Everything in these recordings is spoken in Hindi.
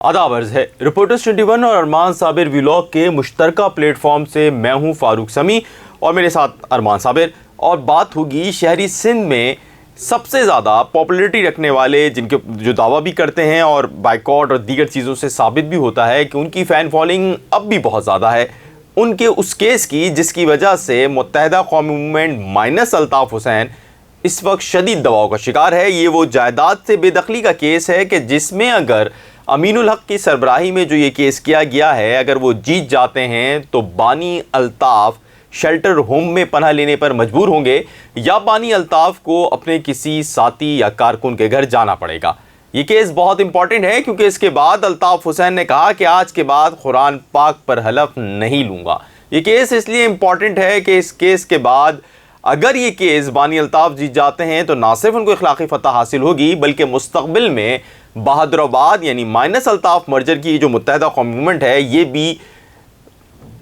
आदाब अर्ज़ है। रिपोर्टर्स 21 और अरमान साबिर व्लॉग के मुश्तरका प्लेटफॉर्म से मैं हूं फारूक समी और मेरे साथ अरमान साबिर, और बात होगी शहरी सिंध में सबसे ज़्यादा पॉपुलरिटी रखने वाले, जिनके जो दावा भी करते हैं और बाइकॉट और दीगर चीज़ों से साबित भी होता है कि उनकी फ़ैन फॉलोइंग अब भी बहुत ज़्यादा है, उनके उस केस की जिसकी वजह से मुत्तहिदा कौमी मूवमेंट माइनस अल्ताफ़ हुसैन इस वक्त शदीद दबाव का शिकार है। ये वो जायदाद से बेदखली का केस है कि जिसमें अगर अमीनुल हक की सरबराही में जो ये केस किया गया है, अगर वो जीत जाते हैं तो बानी अल्ताफ़ शेल्टर होम में पनाह लेने पर मजबूर होंगे या बानी अल्ताफ़ को अपने किसी साथी या कारकुन के घर जाना पड़ेगा। ये केस बहुत इंपॉर्टेंट है क्योंकि इसके बाद अल्ताफ़ हुसैन ने कहा कि आज के बाद कुरान पाक पर हलफ नहीं लूँगा। ये केस इसलिए इंपॉर्टेंट है कि इस केस के बाद अगर ये केस बानी अल्ताफ़ जीत जाते हैं तो ना सिर्फ उनको इखलाकी फतह हासिल होगी बल्कि मुस्तकबिल में बहादुराबाद यानी माइनस अल्ताफ़ मर्जर की जो मुत्तहिदा कौमी मूवमेंट है ये भी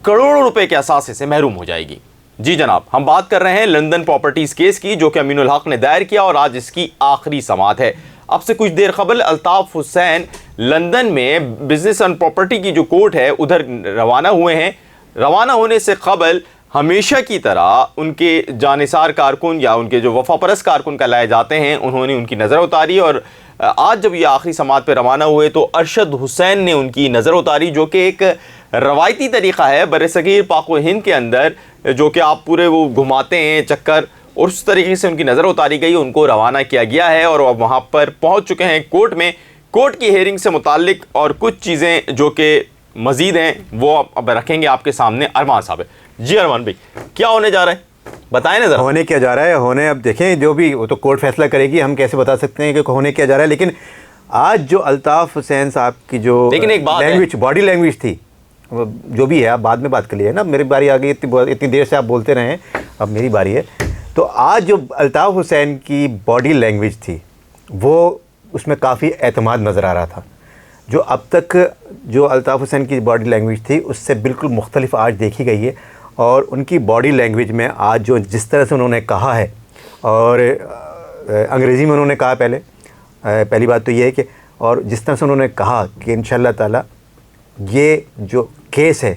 करोड़ों रुपए के असासे से महरूम हो जाएगी। जी जनाब, हम बात कर रहे हैं लंदन प्रॉपर्टीज़ केस की जो कि अमीनुल हक ने दायर किया और आज इसकी आखिरी समाअत है। अब से कुछ देर कबल अल्ताफ़ हुसैन लंदन में बिजनेस एंड प्रॉपर्टी की जो कोर्ट है उधर रवाना हुए हैं। रवाना होने से कबल हमेशा की तरह उनके जानिसार कारकुन या उनके जो वफापरस्त कारकुन कहलाए जाते हैं उन्होंने उनकी नज़र उतारी, और आज जब ये आखिरी समाअत पे रवाना हुए तो अरशद हुसैन ने उनकी नज़र उतारी, जो कि एक रवायती तरीक़ा है बरसगीर पाक व हिंद के अंदर, जो कि आप पूरे वो घुमाते हैं चक्कर, और उस तरीके से उनकी नज़र उतारी गई, उनको रवाना किया गया है और अब वहाँ पर पहुँच चुके हैं कोर्ट में। कोर्ट की हेयरिंग से मुताल्लिक और कुछ चीज़ें जो कि मज़ीद हैं वो अब रखेंगे आपके सामने अरमान साहब। जी अरमान भाई, क्या होने जा रहा है बताएं ना ज़रा। होने क्या जा रहा है, होने अब देखें, जो भी वो तो कोर्ट फैसला करेगी, हम कैसे बता सकते हैं कि होने क्या जा रहा है। लेकिन आज जो अल्ताफ़ हुसैन साहब की जो लैंग्वेज, बॉडी लैंग्वेज थी, जो भी है, आप बाद में बात कर लिए ना, मेरी बारी आ गई, इतनी देर से आप बोलते रहे, अब मेरी बारी है। तो आज जो अल्ताफ़ हुसैन की बॉडी लैंग्वेज थी वो उसमें काफ़ी एतमाद नज़र आ रहा था। जो अब तक जो अल्ताफ़ हुसैन की बॉडी लैंग्वेज थी उससे बिल्कुल मुख्तलिफ आज देखी गई है, और उनकी बॉडी लैंग्वेज में आज जो जिस तरह से उन्होंने कहा है, और अंग्रेज़ी में उन्होंने कहा, पहली बात तो ये है कि, और जिस तरह से उन्होंने कहा कि इंशाअल्लाह ताला ये जो केस है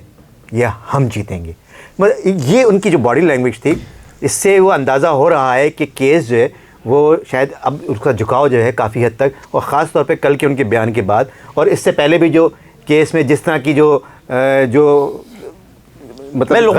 ये हम जीतेंगे, मतलब ये उनकी जो बॉडी लैंग्वेज थी, इससे वो अंदाज़ा हो रहा है कि केस जो है वो शायद अब उसका झुकाव जो है काफ़ी हद तक, और ख़ास तौर पे कल के उनके बयान के बाद, और इससे पहले भी जो केस में जिस तरह की जो मतलब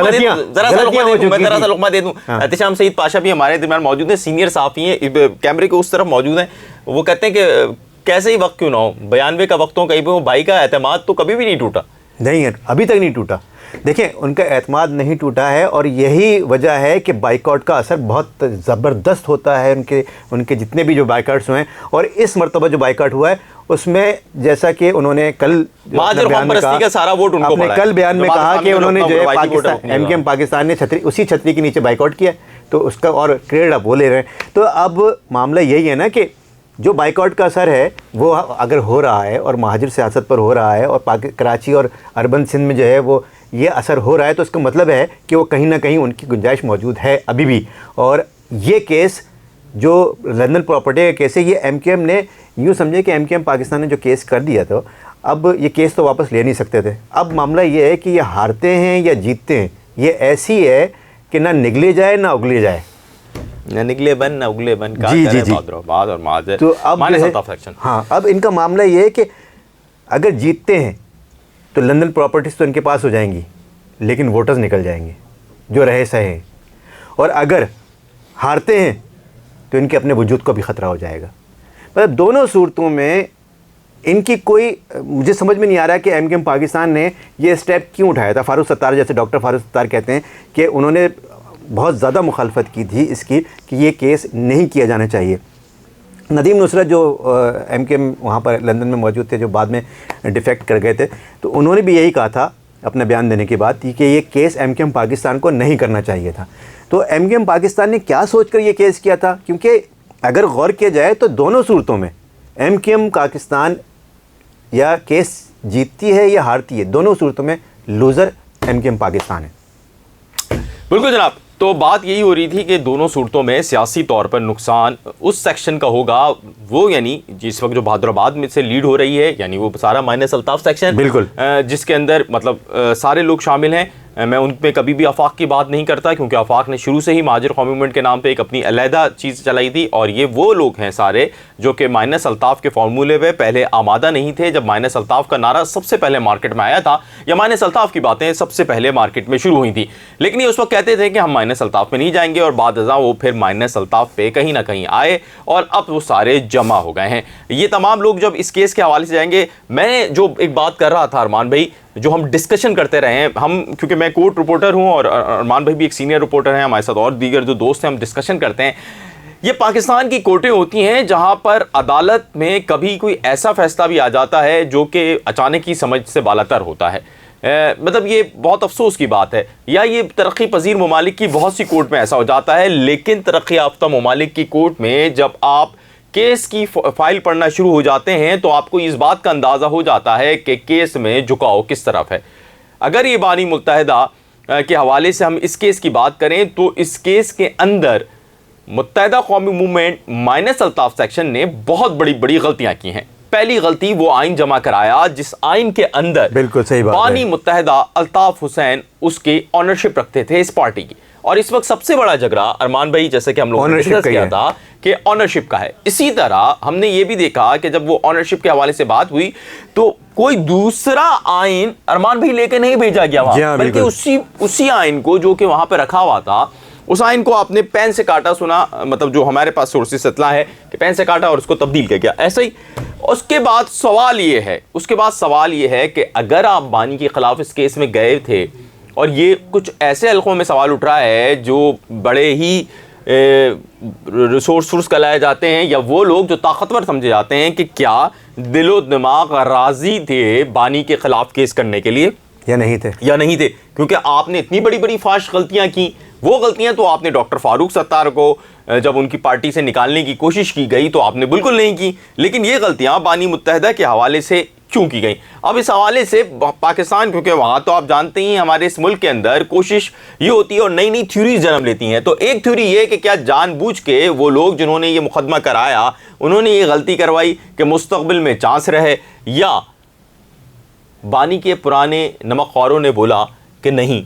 जरा सा लुकमा दे दूं। एहतिशाम सईद पाशा भी हमारे दरमियान मौजूद हैं, सीनियर साफ़ी हैं, कैमरे के उस तरफ मौजूद हैं। वो कहते हैं कि कैसे ही वक्त क्यों ना हो, 92 का वक्त हो, कहीं पर भाई का एतमाद तो कभी भी नहीं टूटा, नहीं है, अभी तक नहीं टूटा। देखें, उनका एतमाद नहीं टूटा है, और यही वजह है कि बाइकआउट का असर बहुत ज़बरदस्त होता है उनके जितने भी जो बाइकआउट्स हुए हैं। और इस मरतबा जो बाइकआउट हुआ है उसमें, जैसा कि उन्होंने कल बयान में कहा, सारा वोट उनको पड़ा है। कल बयान में कहा कि उन्होंने जो है पाकिस्तान, एमकेएम पाकिस्तान ने उसी छतरी के नीचे बाइकआउट किया, तो उसका और क्रेडिट आप वो ले रहे हैं। तो अब मामला यही है ना कि जो बाइकआउट का असर है वो अगर हो रहा है और महाजिर सियासत पर हो रहा है, और कराची और अर्बन सिंध में जो है वो ये असर हो रहा है, तो इसका मतलब है कि वो कहीं ना कहीं उनकी गुंजाइश मौजूद है अभी भी। और ये केस जो लंदन प्रॉपर्टी का केस है, ये एमकेएम ने यूँ समझे कि एमकेएम पाकिस्तान ने जो केस कर दिया था, अब ये केस तो वापस ले नहीं सकते थे। अब मामला ये है कि ये हारते हैं या जीतते हैं, ये ऐसी है कि ना निगले जाए ना उगले जाए, ना निकले बन ना उगले बन का। जी जी जी। और माजर तो अब हाँ, अब इनका मामला ये है कि अगर जीतते हैं तो लंदन प्रॉपर्टीज़ तो इनके पास हो जाएंगी, लेकिन वोटर्स निकल जाएंगे जो रहे सहे, और अगर हारते हैं तो इनके अपने वजूद को भी ख़तरा हो जाएगा। मतलब दोनों सूरतों में इनकी कोई, मुझे समझ में नहीं आ रहा है कि एमकेएम पाकिस्तान ने ये स्टेप क्यों उठाया था। फारूक सत्तार, जैसे डॉक्टर फारूक सत्तार कहते हैं कि उन्होंने बहुत ज़्यादा मुखालफत की थी इसकी कि ये केस नहीं किया जाना चाहिए। नदीम नुसरत जो एमकेएम वहाँ पर लंदन में मौजूद थे, जो बाद में डिफेक्ट कर गए थे, तो उन्होंने भी यही कहा था अपना बयान देने के बाद कि ये केस एमकेएम पाकिस्तान को नहीं करना चाहिए था। तो एमकेएम पाकिस्तान ने क्या सोचकर ये केस किया था, क्योंकि अगर गौर किया जाए तो दोनों सूरतों में एमकेएम पाकिस्तान या केस जीतती है या हारती है, दोनों सूरतों में लूज़र एमकेएम पाकिस्तान है। बिल्कुल जनाब। तो बात यही हो रही थी कि दोनों सूरतों में सियासी तौर पर नुकसान उस सेक्शन का होगा, वो यानी जिस वक्त जो बहादुराबाद में से लीड हो रही है, यानी वो सारा माइनस अल्ताफ सेक्शन, बिल्कुल, जिसके अंदर मतलब सारे लोग शामिल हैं। मैं उन पर कभी भी आफाक की बात नहीं करता, क्योंकि आफाक ने शुरू से ही महाजिर कौमी मूवमेंट के नाम पे एक अपनी अलहदा चीज़ चलाई थी, और ये वो लोग हैं सारे जो कि माइनस अल्ताफ के फार्मूले पे पहले आमादा नहीं थे। जब माइनस अल्ताफ का नारा सबसे पहले मार्केट में आया था, या माइनस अल्ताफ की बातें सबसे पहले मार्केट में शुरू हुई थी, लेकिन ये उस वक्त कहते थे कि हम माइनस अल्ताफ पे नहीं जाएंगे, और बाद वो फिर माइनस अल्ताफ पे कहीं ना कहीं आए, और अब वो सारे जमा हो गए हैं। ये तमाम लोग जब इस केस के हवाले से जाएंगे, मैं जो एक बात कर रहा था अरमान भाई, जो हम डिस्कशन करते रहे हैं, हम क्योंकि मैं कोर्ट रिपोर्टर हूं और अरमान भाई भी एक सीनियर रिपोर्टर हैं, हमारे साथ और दीगर जो दोस्त हैं, हम डिस्कशन करते हैं। ये पाकिस्तान की कोर्टें होती हैं जहां पर अदालत में कभी कोई ऐसा फैसला भी आ जाता है जो कि अचानक ही समझ से बालातर होता है। मतलब ये बहुत अफसोस की बात है, या ये तरक्की पजीर ममालिक की बहुत सी कोर्ट में ऐसा हो जाता है, लेकिन तरक्की याफ्ता ममालिक की कोर्ट में जब आप केस की फाइल पढ़ना शुरू हो जाते हैं तो आपको इस बात का अंदाज़ा हो जाता है कि केस में झुकाव किस तरफ है। अगर ये बानी मुत्तहिदा के हवाले से हम इस केस की बात करें, तो इस केस के अंदर मुत्तहिदा कौमी मूवमेंट माइनस अल्ताफ सेक्शन ने बहुत बड़ी बड़ी गलतियां की हैं। पहली गलती, वो आइन जमा कराया जिस आइन के अंदर बिल्कुल सही बात बानी मुत्तहिदा अल्ताफ हुसैन उसकी ऑनरशिप रखते थे इस पार्टी की। और इस वक्त सबसे बड़ा झगड़ा अरमान भाई, जैसे कि हम लोगों ने डिस्कस किया था कि ऑनरशिप का है। इसी तरह हमने ये भी देखा कि जब वो ऑनरशिप के हवाले से बात हुई तो कोई दूसरा आइन अरमान भाई लेके नहीं भेजा गया वहां, बल्कि उसी आइन को जो कि वहां पर रखा हुआ था, उस आइन को आपने पेन से काटा, सुना, मतलब जो हमारे पास सोर्सेस इत्तला है कि पेन से काटा और उसको तब्दील किया गया, ऐसा ही। उसके बाद सवाल ये है कि अगर आप बानी के खिलाफ इस केस में गए थे, और ये कुछ ऐसे हल्कों में सवाल उठ रहा है जो बड़े ही रिसोर्स कहलाए जाते हैं, या वो लोग जो ताकतवर समझे जाते हैं, कि क्या दिलो दिमाग राजी थे बानी के खिलाफ केस करने के लिए या नहीं थे, क्योंकि आपने इतनी बड़ी बड़ी फाश गलतियां की। वो गलतियां तो आपने डॉक्टर फारूक सत्तार को जब उनकी पार्टी से निकालने की कोशिश की गई तो आपने बिल्कुल नहीं की, लेकिन ये गलतियां बानी मुत्तहिदा के हवाले से क्यों की गई? अब इस हवाले से पाकिस्तान, क्योंकि वहाँ तो आप जानते ही हमारे इस मुल्क के अंदर कोशिश ये होती है और नई नई थ्योरीज जन्म लेती हैं। तो एक थ्योरी ये कि क्या जानबूझ के वो लोग जिन्होंने ये मुकदमा कराया उन्होंने ये गलती करवाई कि मुस्तकबिल में चांस रहे, या बानी के पुराने नमकख्वारों ने बोला कि नहीं,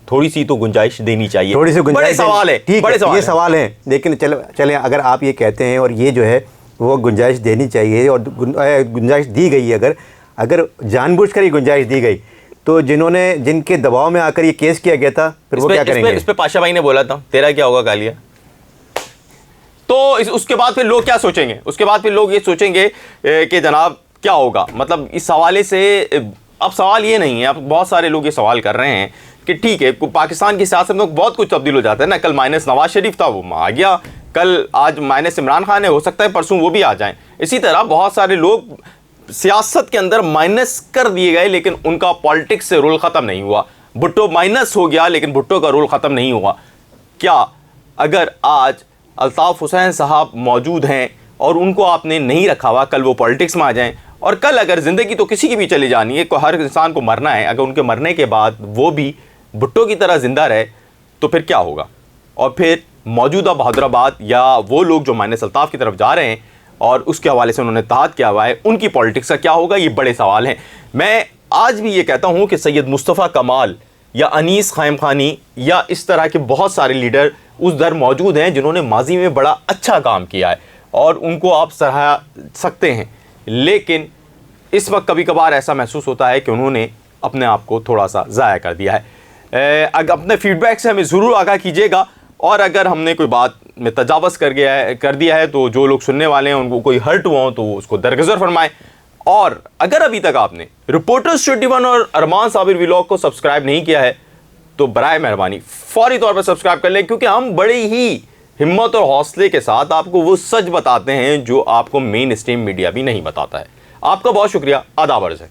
थोड़ी सी तो गुंजाइश देनी चाहिए। थोड़ी सी गुंजाइश, बड़े सवाल है, ठीक है, ये सवाल है, लेकिन चले अगर आप ये कहते हैं और ये जो है वो गुंजाइश देनी चाहिए और गुंजाइश दी गई है, अगर जानबूझकर ही गुंजाइश दी गई, तो जिनके दबाव में आकर ये केस किया गया था, फिर वो क्या करेंगे? इस पे पाशा भाई ने बोला था तेरा क्या होगा कालिया, तो उसके बाद फिर लोग क्या सोचेंगे? उसके बाद फिर लोग ये सोचेंगे कि जनाब क्या होगा। मतलब इस हवाले से अब सवाल ये नहीं है, अब बहुत सारे लोग ये सवाल कर रहे हैं कि ठीक है, पाकिस्तान की सियासत में बहुत कुछ तब्दील हो जाता है ना। कल माइनस नवाज शरीफ था, वो आ गया, कल आज माइनस इमरान खान है, हो सकता है परसों वो भी आ जाएं। इसी तरह बहुत सारे लोग सियासत के अंदर माइनस कर दिए गए, लेकिन उनका पॉलिटिक्स से रोल ख़त्म नहीं हुआ। भुट्टो माइनस हो गया, लेकिन भुट्टो का रोल ख़त्म नहीं हुआ। क्या अगर आज अल्ताफ हुसैन साहब मौजूद हैं और उनको आपने नहीं रखा हुआ, कल वो पॉलिटिक्स में आ जाएं, और कल अगर ज़िंदगी तो किसी की भी चली जानी है, हर इंसान को मरना है, अगर उनके मरने के बाद वो भी भुट्टो की तरह ज़िंदा रहे तो फिर क्या होगा? और फिर मौजूदा बहादुराबाद या वो लोग जो माइनस अल्ताफ की तरफ जा रहे हैं और उसके हवाले से उन्होंने इत्तेहाद किया हुआ है, उनकी पॉलिटिक्स का क्या होगा? ये बड़े सवाल हैं। मैं आज भी ये कहता हूँ कि सैयद मुस्तफ़ा कमाल या अनीस ख़ायम खानी या इस तरह के बहुत सारे लीडर उस दर मौजूद हैं जिन्होंने माजी में बड़ा अच्छा काम किया है और उनको आप सराहा सकते हैं, लेकिन इस वक्त कभी कभार ऐसा महसूस होता है कि उन्होंने अपने आप को थोड़ा सा ज़ाया कर दिया है। अगर अपने फीडबैक से हमें ज़रूर आगाह कीजिएगा, और अगर हमने कोई बात में तजावज़ कर दिया है तो जो लोग सुनने वाले हैं उनको कोई हर्ट हुआ हो तो उसको दरगुज़र फरमाएं। और अगर अभी तक आपने रिपोर्टर्स 21 और अरमान साबिर व्लॉग को सब्सक्राइब नहीं किया है तो बराए मेहरबानी फौरी तौर पर सब्सक्राइब कर लें, क्योंकि हम बड़े ही हिम्मत और हौसले के साथ आपको वो सच बताते हैं जो आपको मेन स्ट्रीम मीडिया भी नहीं बताता है। आपका बहुत शुक्रिया, आदाब अर्ज़ है।